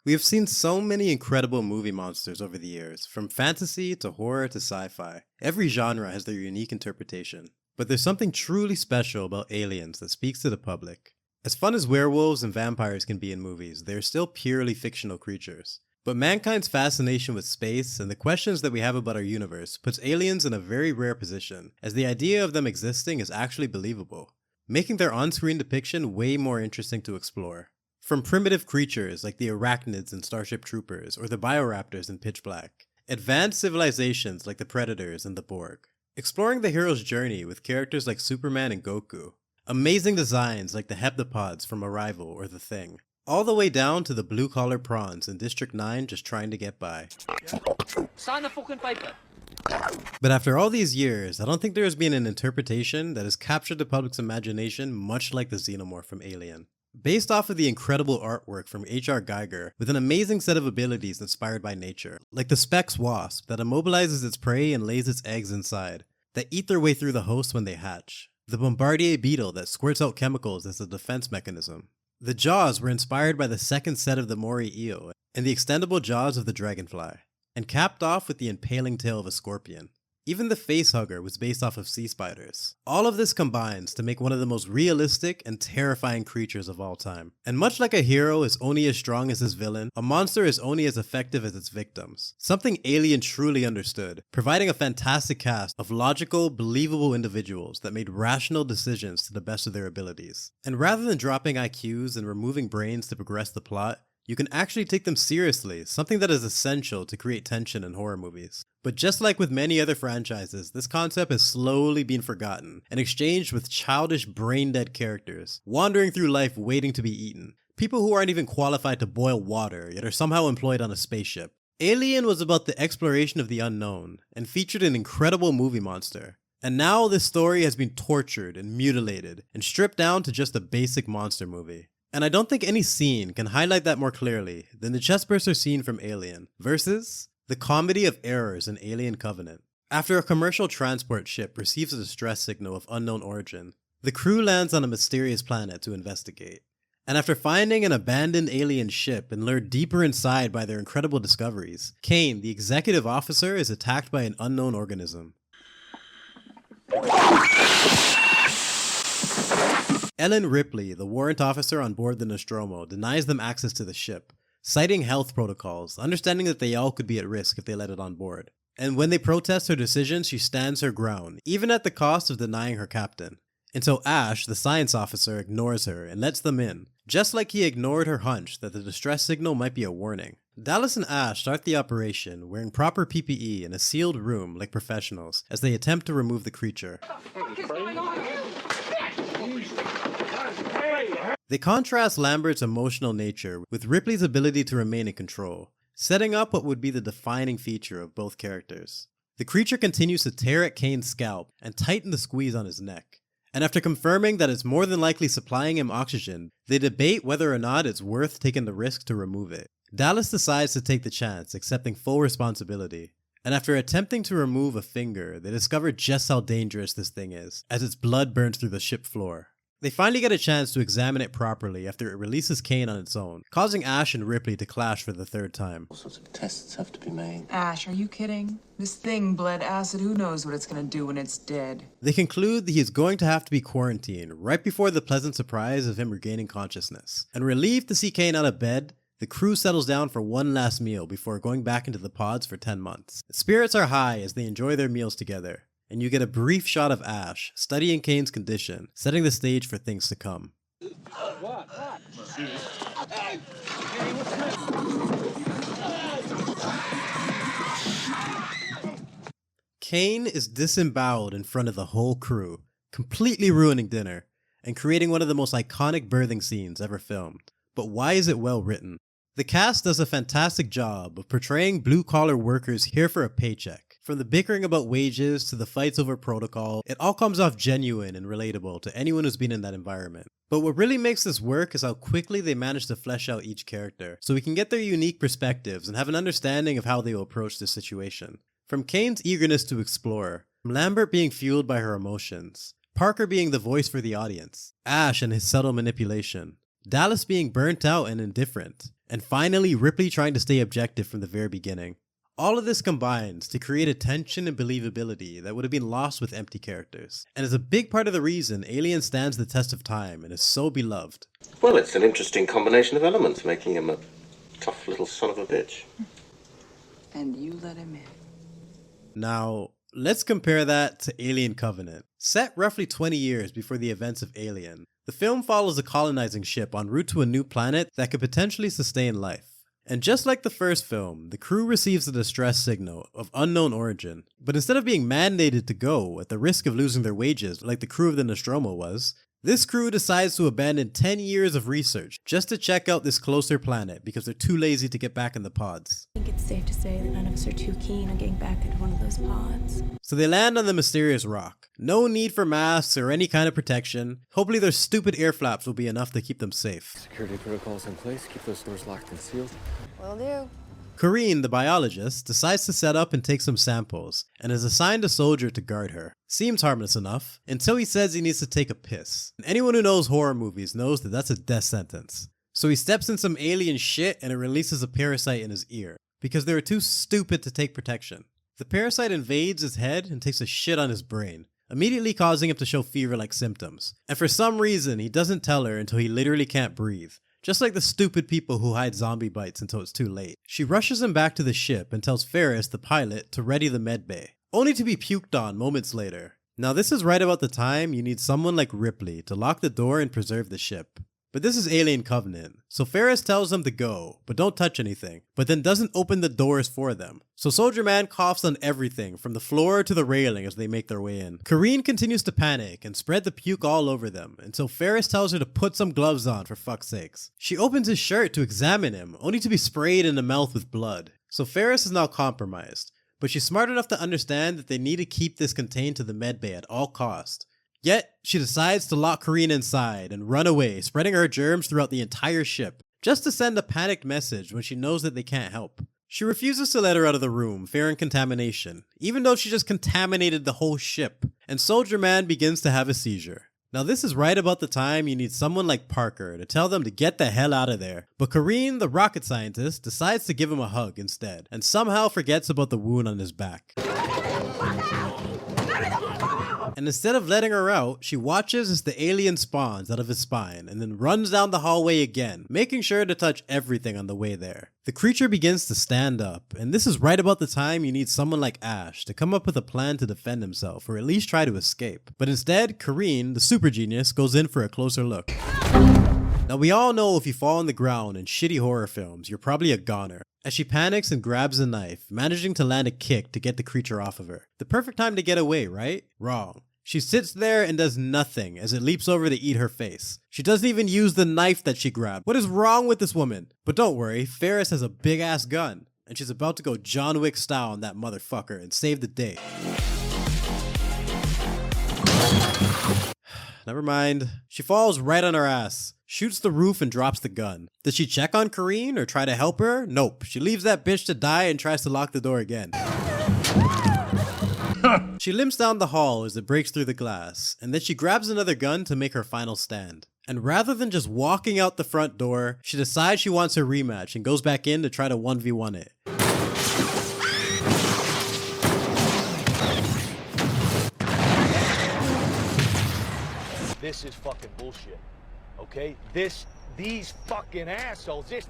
We have seen so many incredible movie monsters over the years, from fantasy to horror to sci-fi. Every genre has their unique interpretation. But there's something truly special about aliens that speaks to the public. As fun as werewolves and vampires can be in movies, they are still purely fictional creatures. But mankind's fascination with space and the questions that we have about our universe puts aliens in a very rare position, as the idea of them existing is actually believable, making their on-screen depiction way more interesting to explore. From primitive creatures like the arachnids in Starship Troopers or the bioraptors in Pitch Black, advanced civilizations like the Predators and the Borg, exploring the hero's journey with characters like Superman and Goku, amazing designs like the heptapods from Arrival or The Thing, all the way down to the blue-collar prawns in District 9 just trying to get by. But after all these years, I don't think there has been an interpretation that has captured the public's imagination much like the Xenomorph from Alien. Based off of the incredible artwork from Hr.Giger, with an amazing set of abilities inspired by nature, like the Specs wasp that immobilizes its prey and lays its eggs inside, that eat their way through the host when they hatch, the Bombardier beetle that squirts out chemicals as a defense mechanism. The jaws were inspired by the second set of the Moray eel and the extendable jaws of the dragonfly, and capped off with the impaling tail of a scorpion. Even the facehugger was based off of sea spiders. All of this combines to make one of the most realistic and terrifying creatures of all time. And much like a hero is only as strong as his villain, a monster is only as effective as its victims. Something Alien truly understood, providing a fantastic cast of logical, believable individuals that made rational decisions to the best of their abilities. And rather than dropping IQs and removing brains to progress the plot, you can actually take them seriously, something that is essential to create tension in horror movies. But just like with many other franchises, this concept has slowly been forgotten and exchanged with childish brain-dead characters, wandering through life waiting to be eaten. People who aren't even qualified to boil water, yet are somehow employed on a spaceship. Alien was about the exploration of the unknown, and featured an incredible movie monster. And now this story has been tortured and mutilated, and stripped down to just a basic monster movie. And I don't think any scene can highlight that more clearly than the chestburster scene from Alien versus the comedy of errors in Alien Covenant. After a commercial transport ship receives a distress signal of unknown origin, the crew lands on a mysterious planet to investigate. And after finding an abandoned alien ship and lured deeper inside by their incredible discoveries, Kane, the executive officer, is attacked by an unknown organism. Ellen Ripley, the warrant officer on board the Nostromo, denies them access to the ship, citing health protocols, understanding that they all could be at risk if they let it on board. And when they protest her decision, she stands her ground, even at the cost of denying her captain. Until Ash, the science officer, ignores her and lets them in, just like he ignored her hunch that the distress signal might be a warning. Dallas and Ash start the operation wearing proper PPE in a sealed room like professionals as they attempt to remove the creature. They contrast Lambert's emotional nature with Ripley's ability to remain in control, setting up what would be the defining feature of both characters. The creature continues to tear at Kane's scalp and tighten the squeeze on his neck. And after confirming that it's more than likely supplying him oxygen, they debate whether or not it's worth taking the risk to remove it. Dallas decides to take the chance, accepting full responsibility. And after attempting to remove a finger, they discover just how dangerous this thing is, as its blood burns through the ship floor. They finally get a chance to examine it properly after it releases Kane on its own, causing Ash and Ripley to clash for the third time. All sorts of tests have to be made. Ash, are you kidding? This thing bled acid. Who knows what it's gonna do when it's dead? They conclude that he is going to have to be quarantined right before the pleasant surprise of him regaining consciousness. And relieved to see Kane out of bed, the crew settles down for one last meal before going back into the pods for 10 months. The spirits are high as they enjoy their meals together, and you get a brief shot of Ash studying Kane's condition, setting the stage for things to come. Kane is disemboweled in front of the whole crew, completely ruining dinner, and creating one of the most iconic birthing scenes ever filmed. But why is it well written? The cast does a fantastic job of portraying blue-collar workers here for a paycheck. From the bickering about wages to the fights over protocol, it all comes off genuine and relatable to anyone who's been in that environment. But what really makes this work is how quickly they manage to flesh out each character, so we can get their unique perspectives and have an understanding of how they will approach this situation. From Kane's eagerness to explore, from Lambert being fueled by her emotions, Parker being the voice for the audience, Ash and his subtle manipulation, Dallas being burnt out and indifferent, and finally Ripley trying to stay objective from the very beginning. All of this combines to create a tension and believability that would have been lost with empty characters, and is a big part of the reason Alien stands the test of time and is so beloved. Well, it's an interesting combination of elements, making him a tough little son of a bitch. And you let him in. Now, let's compare that to Alien Covenant. Set roughly 20 years before the events of Alien, the film follows a colonizing ship en route to a new planet that could potentially sustain life. And just like the first film, the crew receives a distress signal of unknown origin. But instead of being mandated to go at the risk of losing their wages like the crew of the Nostromo was, this crew decides to abandon 10 years of research just to check out this closer planet because they're too lazy to get back in the pods. I think it's safe to say that none of us are too keen on getting back into one of those pods. So they land on the mysterious rock. No need for masks or any kind of protection. Hopefully their stupid ear flaps will be enough to keep them safe. Security protocols in place. Keep those doors locked and sealed. Will do. Corrine, the biologist, decides to set up and take some samples, and is assigned a soldier to guard her. Seems harmless enough, until he says he needs to take a piss. And anyone who knows horror movies knows that that's a death sentence. So he steps in some alien shit and it releases a parasite in his ear, because they were too stupid to take protection. The parasite invades his head and takes a shit on his brain, immediately causing him to show fever-like symptoms. And for some reason, he doesn't tell her until he literally can't breathe. Just like the stupid people who hide zombie bites until it's too late. She rushes him back to the ship and tells Ferris, the pilot, to ready the medbay, only to be puked on moments later. Now this is right about the time you need someone like Ripley to lock the door and preserve the ship. But this is Alien Covenant, so Ferris tells them to go, but don't touch anything, but then doesn't open the doors for them. So Soldier Man coughs on everything, from the floor to the railing as they make their way in. Corrine continues to panic and spread the puke all over them, until Ferris tells her to put some gloves on for fuck's sakes. She opens his shirt to examine him, only to be sprayed in the mouth with blood. So Ferris is now compromised, but she's smart enough to understand that they need to keep this contained to the medbay at all cost. Yet, she decides to lock Corrine inside and run away, spreading her germs throughout the entire ship, just to send a panicked message when she knows that they can't help. She refuses to let her out of the room, fearing contamination, even though she just contaminated the whole ship, and Soldier Man begins to have a seizure. Now this is right about the time you need someone like Parker to tell them to get the hell out of there, but Corrine, the rocket scientist, decides to give him a hug instead, and somehow forgets about the wound on his back. And instead of letting her out, she watches as the alien spawns out of his spine and then runs down the hallway again, making sure to touch everything on the way there. The creature begins to stand up, and this is right about the time you need someone like Ash to come up with a plan to defend himself or at least try to escape. But instead, Corrine, the super genius, goes in for a closer look. Now we all know if you fall on the ground in shitty horror films, you're probably a goner. As she panics and grabs a knife, managing to land a kick to get the creature off of her. The perfect time to get away, right? Wrong. She sits there and does nothing as it leaps over to eat her face. She doesn't even use the knife that she grabbed. What is wrong with this woman? But don't worry, Ferris has a big ass gun, and she's about to go John Wick style on that motherfucker and save the day. Never mind. She falls right on her ass, shoots the roof and drops the gun. Does she check on Corrine or try to help her? Nope. She leaves that bitch to die and tries to lock the door again. She limps down the hall as it breaks through the glass, and then she grabs another gun to make her final stand. And rather than just walking out the front door, she decides she wants her rematch and goes back in to try to 1v1 it. This is fucking bullshit, okay? These fucking assholes, these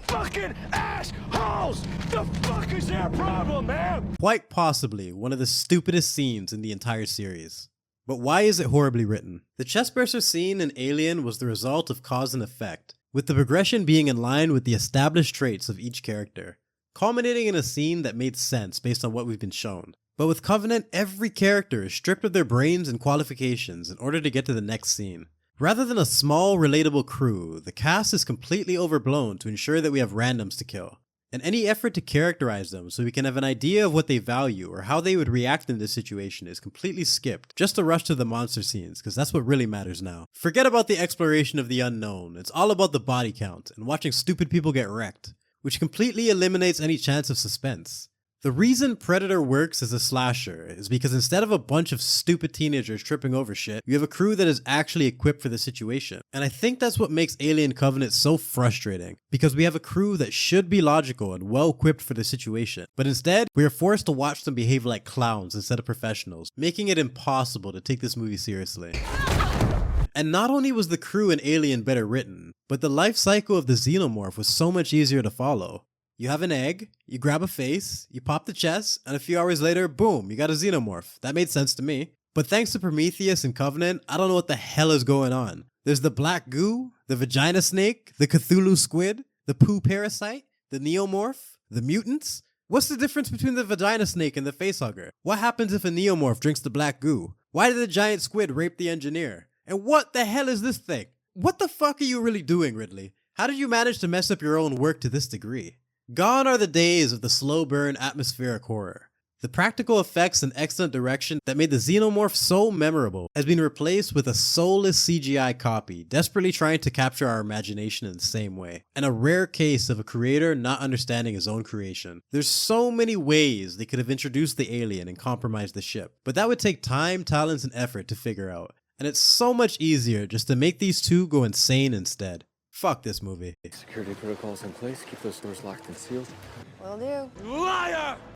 fucking assholes! The fuck is their problem, man? Quite possibly one of the stupidest scenes in the entire series. But why is it horribly written? The chestburster scene in Alien was the result of cause and effect, with the progression being in line with the established traits of each character, culminating in a scene that made sense based on what we've been shown. But with Covenant, every character is stripped of their brains and qualifications in order to get to the next scene. Rather than a small, relatable crew, the cast is completely overblown to ensure that we have randoms to kill. And any effort to characterize them so we can have an idea of what they value or how they would react in this situation is completely skipped, just to rush to the monster scenes, because that's what really matters now. Forget about the exploration of the unknown, it's all about the body count and watching stupid people get wrecked, which completely eliminates any chance of suspense. The reason Predator works as a slasher is because instead of a bunch of stupid teenagers tripping over shit, you have a crew that is actually equipped for the situation. And I think that's what makes Alien Covenant so frustrating, because we have a crew that should be logical and well equipped for the situation, but instead we are forced to watch them behave like clowns instead of professionals, making it impossible to take this movie seriously. And not only was the crew in Alien better written, but the life cycle of the Xenomorph was so much easier to follow. You have an egg, you grab a face, you pop the chest, and a few hours later, boom, you got a Xenomorph. That made sense to me. But thanks to Prometheus and Covenant, I don't know what the hell is going on. There's the black goo, the vagina snake, the Cthulhu squid, the poo parasite, the neomorph, the mutants. What's the difference between the vagina snake and the facehugger? What happens if a neomorph drinks the black goo? Why did the giant squid rape the engineer? And what the hell is this thing? What the fuck are you really doing, Ridley? How did you manage to mess up your own work to this degree? Gone are the days of the slow burn atmospheric horror. The practical effects and excellent direction that made the Xenomorph so memorable has been replaced with a soulless CGI copy, desperately trying to capture our imagination in the same way, and a rare case of a creator not understanding his own creation. There's so many ways they could have introduced the alien and compromised the ship, but that would take time, talents, and effort to figure out. And it's so much easier just to make these two go insane instead. Fuck this movie. Security protocols in place. Keep those doors locked and sealed. Will do. Liar!